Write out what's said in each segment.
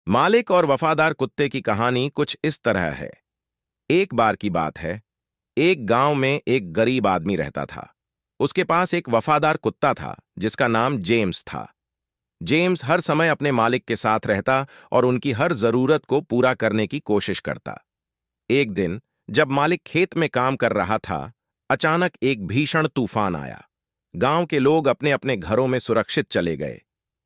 मालिक और वफादार कुत्ते की कहानी कुछ इस तरह है। एक बार की बात है, एक गांव में एक गरीब आदमी रहता था। उसके पास एक वफादार कुत्ता था जिसका नाम जेम्स था। जेम्स हर समय अपने मालिक के साथ रहता और उनकी हर जरूरत को पूरा करने की कोशिश करता। एक दिन जब मालिक खेत में काम कर रहा था, अचानक एक भीषण तूफान आया। गांव के लोग अपने अपने घरों में सुरक्षित चले गए,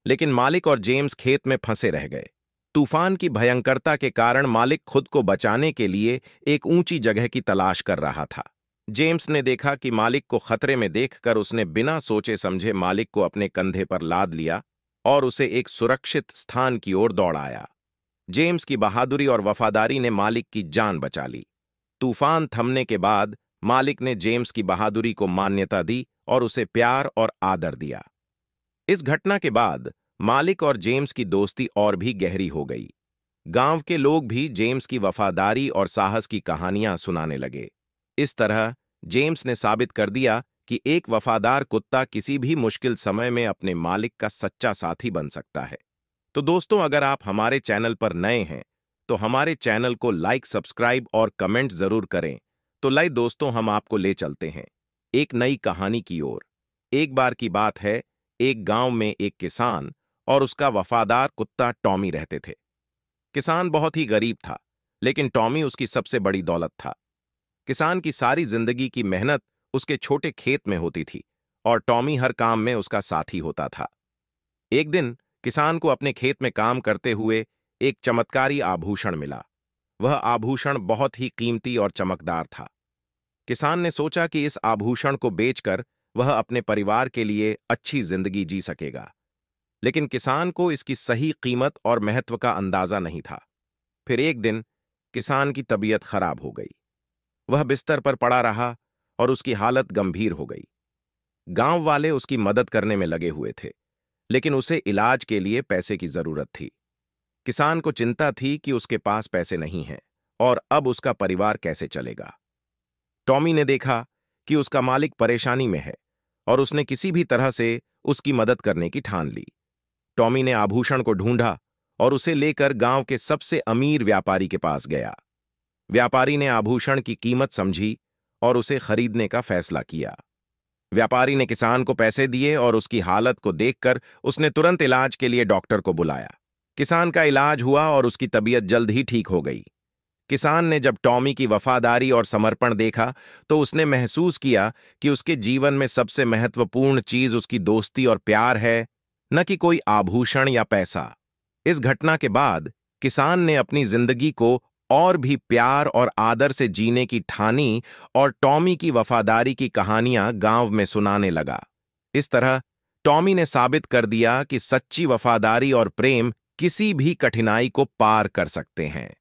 लेकिन मालिक और जेम्स खेत में फंसे रह गए। तूफान की भयंकरता के कारण मालिक खुद को बचाने के लिए एक ऊंची जगह की तलाश कर रहा था। जेम्स ने देखा कि मालिक को खतरे में देखकर उसने बिना सोचे समझे मालिक को अपने कंधे पर लाद लिया और उसे एक सुरक्षित स्थान की ओर दौड़ाया। जेम्स की बहादुरी और वफादारी ने मालिक की जान बचा ली। तूफान थमने के बाद मालिक ने जेम्स की बहादुरी को मान्यता दी और उसे प्यार और आदर दिया। इस घटना के बाद मालिक और जेम्स की दोस्ती और भी गहरी हो गई। गांव के लोग भी जेम्स की वफादारी और साहस की कहानियां सुनाने लगे। इस तरह जेम्स ने साबित कर दिया कि एक वफादार कुत्ता किसी भी मुश्किल समय में अपने मालिक का सच्चा साथी बन सकता है। तो दोस्तों, अगर आप हमारे चैनल पर नए हैं तो हमारे चैनल को लाइक, सब्सक्राइब और कमेंट जरूर करें। तो लाइए दोस्तों, हम आपको ले चलते हैं एक नई कहानी की ओर। एक बार की बात है, एक गांव में एक किसान और उसका वफादार कुत्ता टॉमी रहते थे। किसान बहुत ही गरीब था, लेकिन टॉमी उसकी सबसे बड़ी दौलत था। किसान की सारी जिंदगी की मेहनत उसके छोटे खेत में होती थी और टॉमी हर काम में उसका साथी होता था। एक दिन किसान को अपने खेत में काम करते हुए एक चमत्कारी आभूषण मिला। वह आभूषण बहुत ही कीमती और चमकदार था। किसान ने सोचा कि इस आभूषण को बेचकर वह अपने परिवार के लिए अच्छी जिंदगी जी सकेगा। लेकिन किसान को इसकी सही कीमत और महत्व का अंदाजा नहीं था। फिर एक दिन किसान की तबीयत खराब हो गई। वह बिस्तर पर पड़ा रहा और उसकी हालत गंभीर हो गई। गांव वाले उसकी मदद करने में लगे हुए थे, लेकिन उसे इलाज के लिए पैसे की जरूरत थी। किसान को चिंता थी कि उसके पास पैसे नहीं हैं और अब उसका परिवार कैसे चलेगा। टॉमी ने देखा कि उसका मालिक परेशानी में है और उसने किसी भी तरह से उसकी मदद करने की ठान ली। टॉमी ने आभूषण को ढूंढा और उसे लेकर गांव के सबसे अमीर व्यापारी के पास गया। व्यापारी ने आभूषण की कीमत समझी और उसे खरीदने का फैसला किया। व्यापारी ने किसान को पैसे दिए और उसकी हालत को देखकर उसने तुरंत इलाज के लिए डॉक्टर को बुलाया। किसान का इलाज हुआ और उसकी तबीयत जल्द ही ठीक हो गई। किसान ने जब टॉमी की वफादारी और समर्पण देखा तो उसने महसूस किया कि उसके जीवन में सबसे महत्वपूर्ण चीज उसकी दोस्ती और प्यार है, न कि कोई आभूषण या पैसा। इस घटना के बाद किसान ने अपनी जिंदगी को और भी प्यार और आदर से जीने की ठानी और टॉमी की वफादारी की कहानियां गांव में सुनाने लगा। इस तरह टॉमी ने साबित कर दिया कि सच्ची वफादारी और प्रेम किसी भी कठिनाई को पार कर सकते हैं।